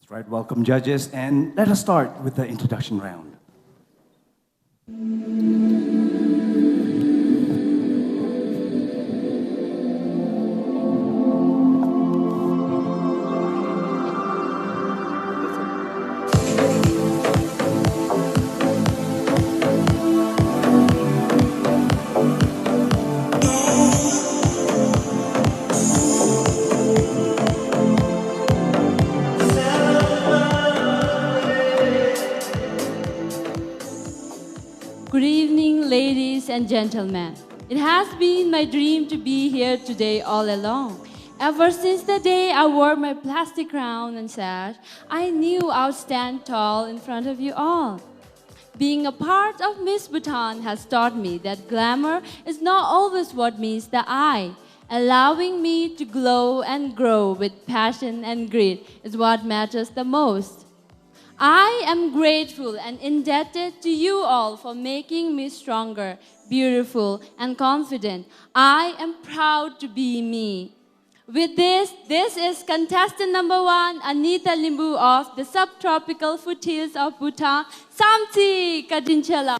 Right, welcome judges, and let us start with the introduction round. Good evening, ladies and gentlemen. It has been my dream to be here today all along. Ever since the day I wore my plastic crown and sash, I knew I would stand tall in front of you all. Being a part of Miss Bhutan has taught me that glamour is not always what meets the eye. Allowing me to glow and grow with passion and grit is what matters the most. I am grateful and indebted to you all for making me stronger, beautiful, and confident. I am proud to be me. With this is contestant number 1, Anita Limbu of the subtropical foothills of Bhutan, Samti Kadinchala.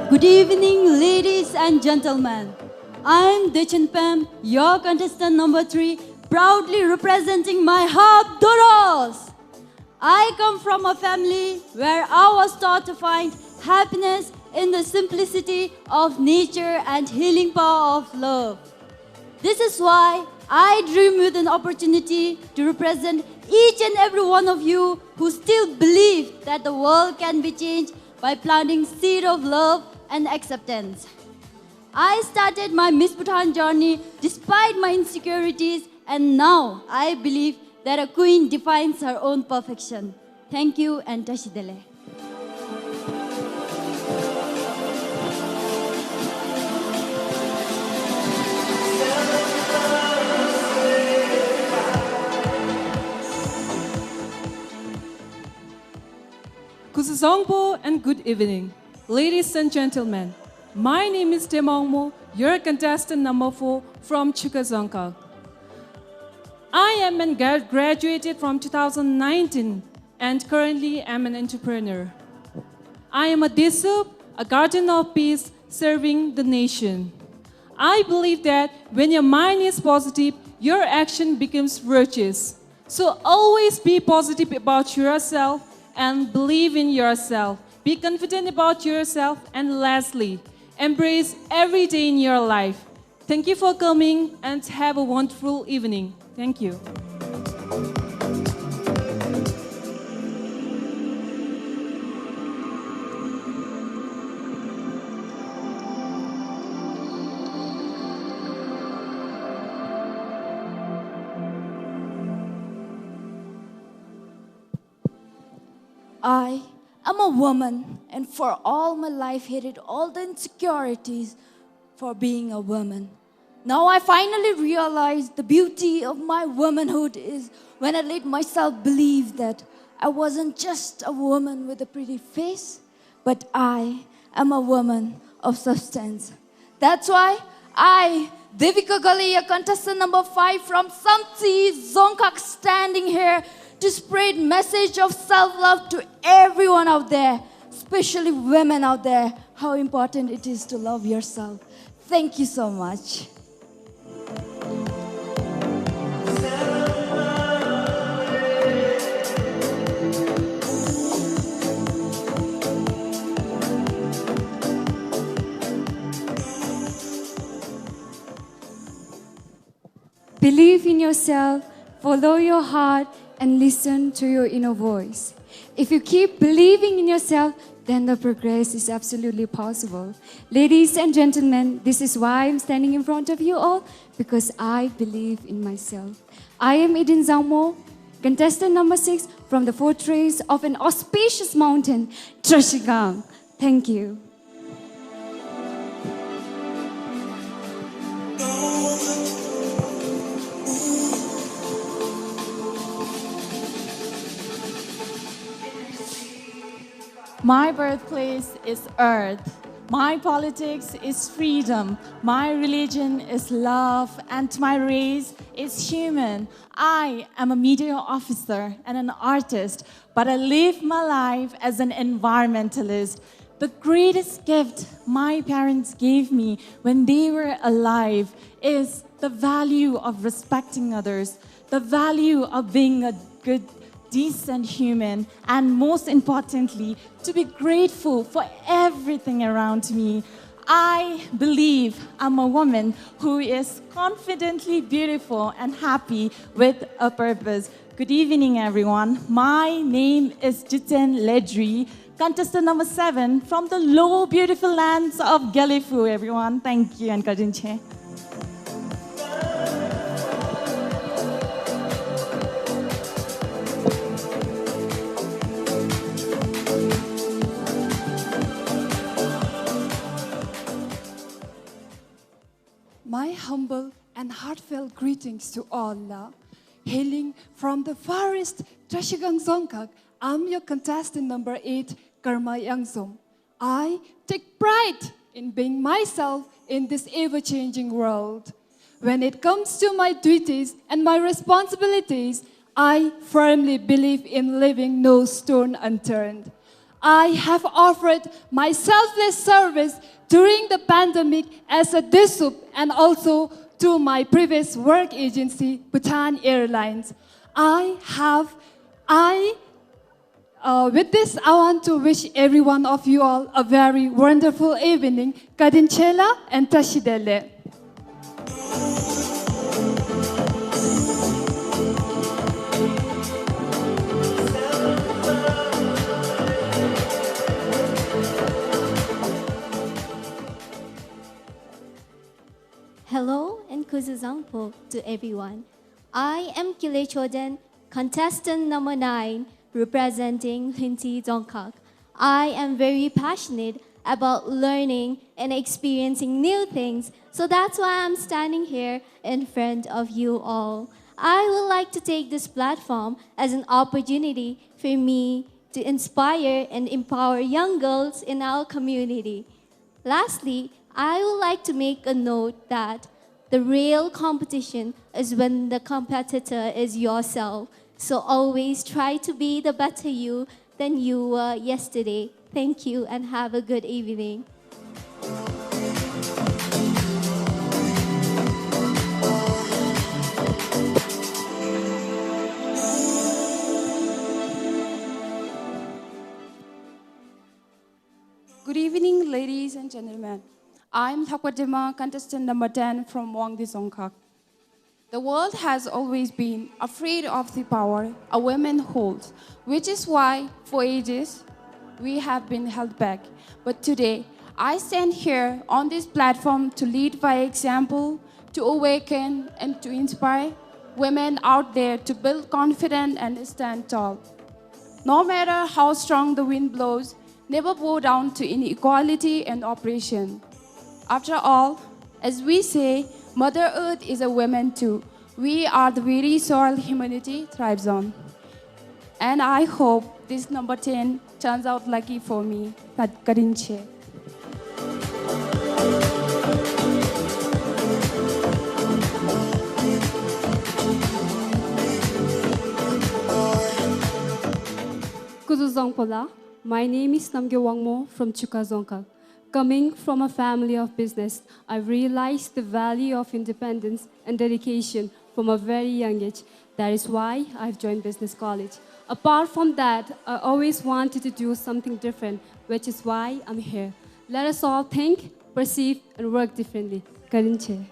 Good evening, ladies and gentlemen. I'm Dechen Pam, your contestant number 3, proudly representing my Habdoros. I come from a family where I was taught to find happiness in the simplicity of nature and healing power of love. This is why I dream with an opportunity to represent each and every one of you who still believe that the world can be changed by planting seed of love and acceptance. I started my Miss Bhutan journey despite my insecurities, and now I believe that a queen defines her own perfection. Thank you and Tashidele. Kusuzongpo and good evening. Ladies and gentlemen, my name is Temongmo, your contestant number 4 from Chukazongkak. I am graduated from 2019 and currently am an entrepreneur. I am a Desup, a guardian of peace, serving the nation. I believe that when your mind is positive, your action becomes virtuous. So always be positive about yourself and believe in yourself. Be confident about yourself, and lastly, embrace every day in your life. Thank you for coming and have a wonderful evening. Thank you. I'm a woman, and for all my life hated all the insecurities for being a woman. Now I finally realize the beauty of my womanhood is when I let myself believe that I wasn't just a woman with a pretty face, but I am a woman of substance. That's why Devika Galia, contestant number 5 from Samti Zongkak, standing here to spread message of self-love to everyone out there, especially women out there, how important it is to love yourself. Thank you so much. Believe in yourself, follow your heart, and listen to your inner voice. If you keep believing in yourself, then the progress is absolutely possible. Ladies and gentlemen, this is why I'm standing in front of you all, because I believe in myself. I am Eden Zaumo, contestant number 6 from the fortress of an auspicious mountain, Trashigang. Thank you. My birthplace is Earth. My politics is freedom. My religion is love. And my race is human. I am a media officer and an artist, but I live my life as an environmentalist. The greatest gift my parents gave me when they were alive is the value of respecting others, the value of being a good, decent human, and most importantly, to be grateful for everything around me. I believe I'm a woman who is confidently beautiful and happy with a purpose. Good evening, everyone. My name is Jiten Ledri, contestant number 7 from the low, beautiful lands of Galifu, everyone. Thank you, and Kadinche. My humble and heartfelt greetings to all. Hailing from the forest, Trashigang Zongkak, I'm your contestant number 8, Karma Yangzom. I take pride in being myself in this ever-changing world. When it comes to my duties and my responsibilities, I firmly believe in leaving no stone unturned. I have offered my selfless service during the pandemic as a DSUP and also to my previous work agency, Bhutan Airlines. With this, I want to wish every one of you all a very wonderful evening. Kadinchela and Tashidele. Hello and Kuzuzangpo to everyone. I am Kile Choden, contestant number 9, representing Linti Zongkak. I am very passionate about learning and experiencing new things, so that's why I'm standing here in front of you all. I would like to take this platform as an opportunity for me to inspire and empower young girls in our community. Lastly, I would like to make a note that the real competition is when the competitor is yourself. So always try to be the better you than you were yesterday. Thank you and have a good evening. Good evening, ladies and gentlemen. I'm Thakwadima, contestant number 10 from Wangdi Zongkak. The world has always been afraid of the power a woman holds, which is why, for ages, we have been held back. But today, I stand here on this platform to lead by example, to awaken and to inspire women out there to build confidence and stand tall. No matter how strong the wind blows, never bow down to inequality and oppression. After all, as we say, Mother Earth is a woman too. We are the very soil humanity thrives on. And I hope this number 10 turns out lucky for me. Karinche. Kuzuzongpola. My name is Namgyo Wangmo from Chukazongkak. Coming from a family of business, I realized the value of independence and dedication from a very young age. That is why I've joined business college. Apart from that, I always wanted to do something different, which is why I'm here. Let us all think, perceive, and work differently. Karinche.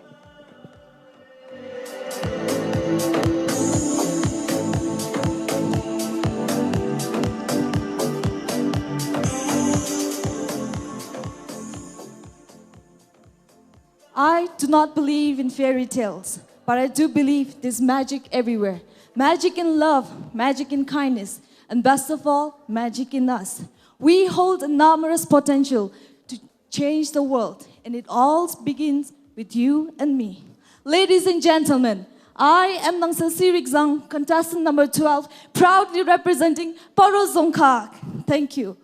I do not believe in fairy tales, but I do believe there's magic everywhere. Magic in love, magic in kindness, and best of all, magic in us. We hold enormous potential to change the world, and it all begins with you and me. Ladies and gentlemen, I am Nangsa Sirikzang, contestant number 12, proudly representing Paro Zongkak. Thank you.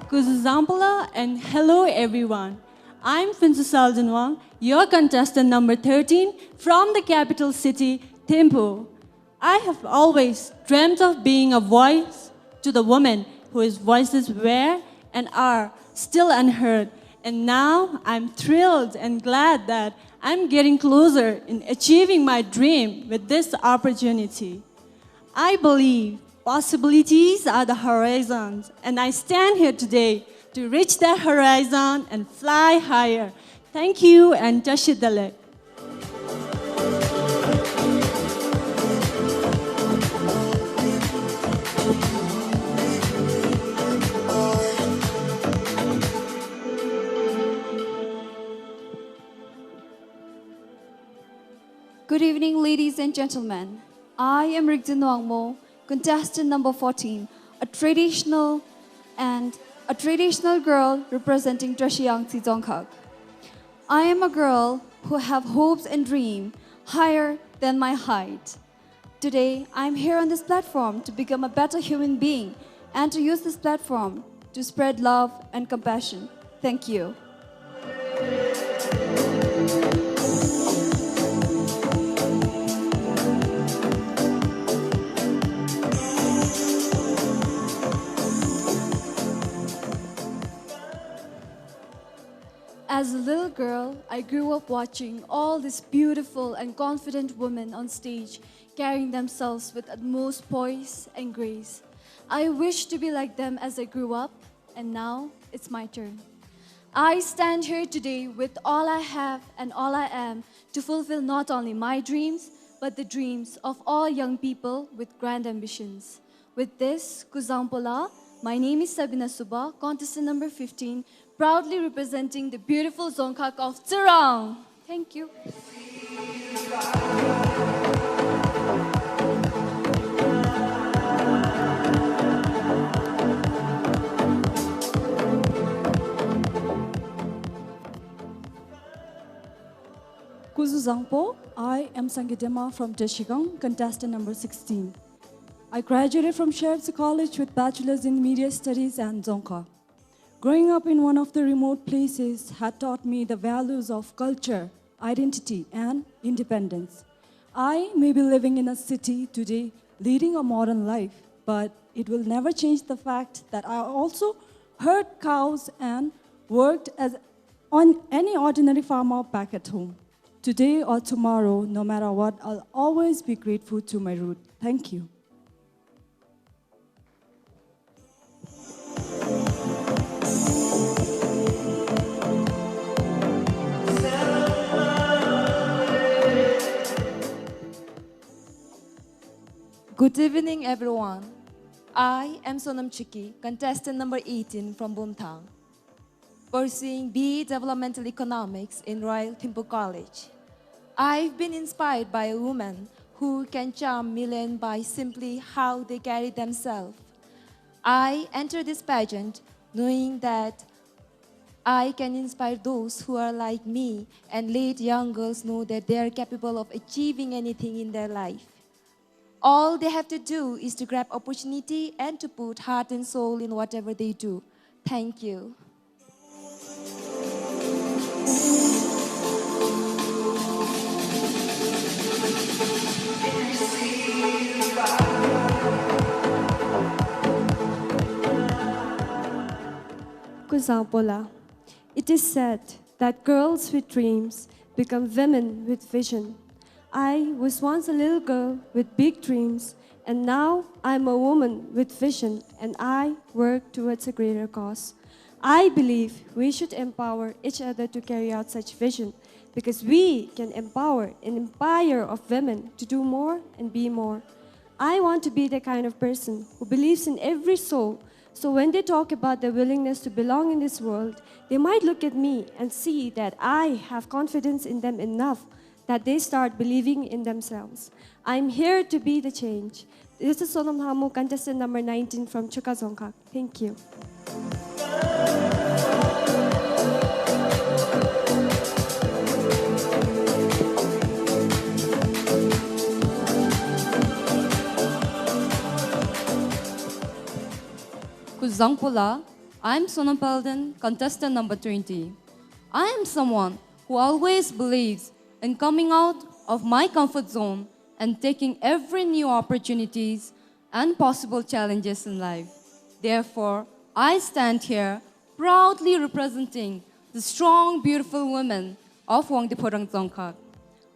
Kuzuzampala and hello everyone. I'm Finsu Saldanwang, your contestant number 13 from the capital city, Thimphu. I have always dreamt of being a voice to the women whose voices were and are still unheard. And now I'm thrilled and glad that I'm getting closer in achieving my dream with this opportunity. I believe possibilities are the horizons, and I stand here today to reach that horizon and fly higher. Thank you and Tashidalek. Good evening, ladies and gentlemen. I am Rigdin Wangmo, contestant number 14, a traditional girl representing Trashiyangsi Dzongkhag. I am a girl who have hopes and dreams higher than my height. Today, I'm here on this platform to become a better human being and to use this platform to spread love and compassion. Thank you. As a little girl, I grew up watching all these beautiful and confident women on stage carrying themselves with utmost poise and grace. I wished to be like them as I grew up, and now it's my turn. I stand here today with all I have and all I am to fulfill not only my dreams, but the dreams of all young people with grand ambitions. With this, Kuzampola, my name is Sabina Suba, contestant number 15, proudly representing the beautiful Dzongkhag of Tsarang. Thank you. Kuzu Zangpo, I am Sangidema from Teshigang, contestant number 16. I graduated from Shertsi College with Bachelor's in Media Studies and Dzongkhag. Growing up in one of the remote places had taught me the values of culture, identity, and independence. I may be living in a city today, leading a modern life, but it will never change the fact that I also herd cows and worked as on any ordinary farmer back at home. Today or tomorrow, no matter what, I'll always be grateful to my root. Thank you. Good evening, everyone. I am Sonam Chiki, contestant number 18 from Bumthang, pursuing BE Developmental Economics in Royal Thimphu College. I've been inspired by a woman who can charm millions by simply how they carry themselves. I entered this pageant knowing that I can inspire those who are like me and let young girls know that they are capable of achieving anything in their life. All they have to do is to grab opportunity and to put heart and soul in whatever they do. Thank you. Kuzampola. It is said that girls with dreams become women with vision. I was once a little girl with big dreams, and now I'm a woman with vision, and I work towards a greater cause. I believe we should empower each other to carry out such vision, because we can empower an empire of women to do more and be more. I want to be the kind of person who believes in every soul, so when they talk about their willingness to belong in this world, they might look at me and see that I have confidence in them enough that they start believing in themselves. I'm here to be the change. This is Sonam Hamu, contestant number 19 from Chukha Dzongkhag. Thank you. Kuzangpola. I'm Sonam Palden, contestant number 20. I am someone who always believes in coming out of my comfort zone and taking every new opportunities and possible challenges in life. Therefore, I stand here proudly representing the strong, beautiful women of Wangdiporang Dzongkhag.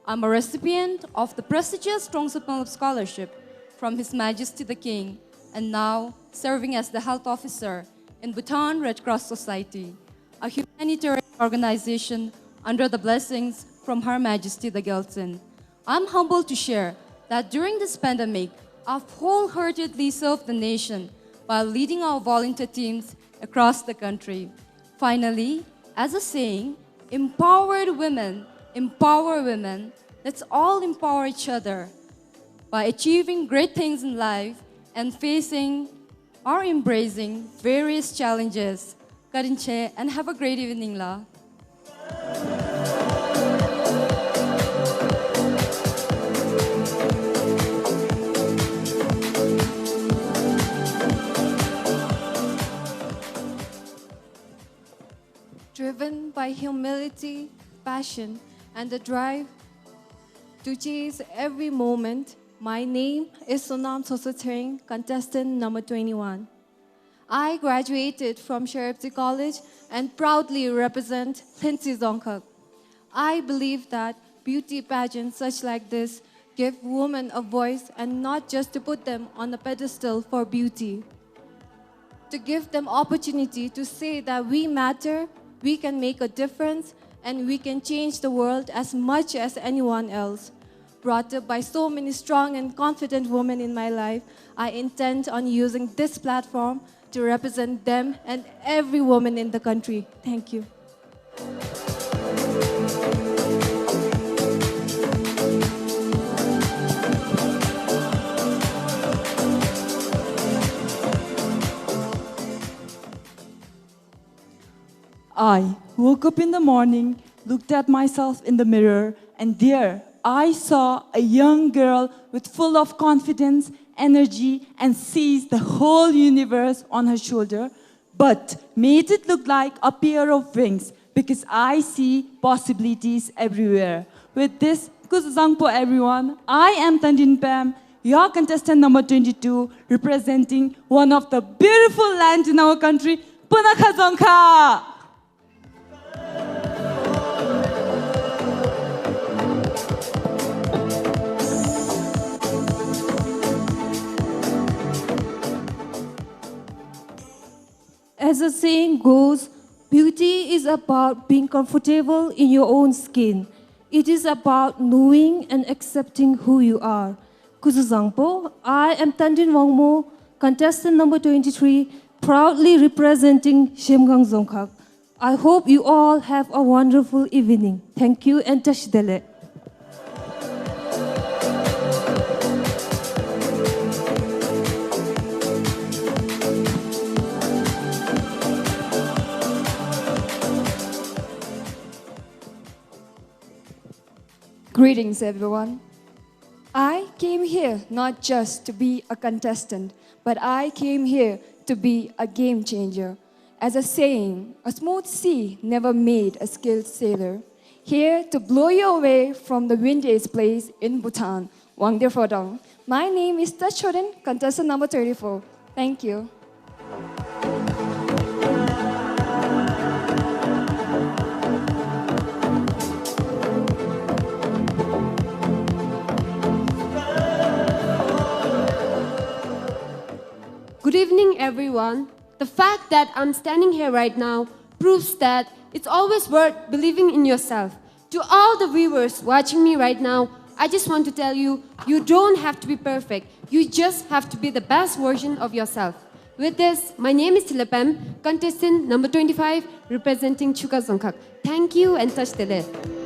I'm a recipient of the prestigious Trongsa Scholarship from His Majesty the King, and now serving as the health officer in Bhutan Red Cross Society, a humanitarian organization under the blessings from Her Majesty the Gelson. I'm humbled to share that during this pandemic, I've wholeheartedly served the nation while leading our volunteer teams across the country. Finally, as a saying, empowered women empower women. Let's all empower each other by achieving great things in life and facing or embracing various challenges. Karinche, and have a great evening, la. Driven by humility, passion, and the drive to chase every moment, my name is Sonam Sosatering, contestant number 21. I graduated from Sheripsi College and proudly represent Hlinti Dzongkhag. I believe that beauty pageants such like this give women a voice, and not just to put them on a pedestal for beauty. To give them opportunity to say that we matter, we can make a difference, and we can change the world as much as anyone else. Brought up by so many strong and confident women in my life, I intend on using this platform to represent them and every woman in the country. Thank you. I woke up in the morning, looked at myself in the mirror, and there I saw a young girl with full of confidence, energy, and sees the whole universe on her shoulder, but made it look like a pair of wings because I see possibilities everywhere. With this, Kuzangpo everyone, I am Tandin Pam, your contestant number 22, representing one of the beautiful lands in our country, Punakha Dzongkhag. As the saying goes, beauty is about being comfortable in your own skin. It is about knowing and accepting who you are. Kuzuzangpo, I am Tandin Wangmo, contestant number 23, proudly representing Shimgang Dzongkhag. I hope you all have a wonderful evening. Thank you and Tashdele. Greetings, everyone. I came here not just to be a contestant, but I came here to be a game changer. As a saying, a smooth sea never made a skilled sailor. Here to blow you away from the windiest place in Bhutan, Wangdiporang. My name is Tachorin, contestant number 34. Thank you. Good evening, everyone. The fact that I'm standing here right now proves that it's always worth believing in yourself. To all the viewers watching me right now, I just want to tell you, you don't have to be perfect. You just have to be the best version of yourself. With this, my name is Tilapam, contestant number 25, representing Chukha Dzongkhag. Thank you and touch the lid.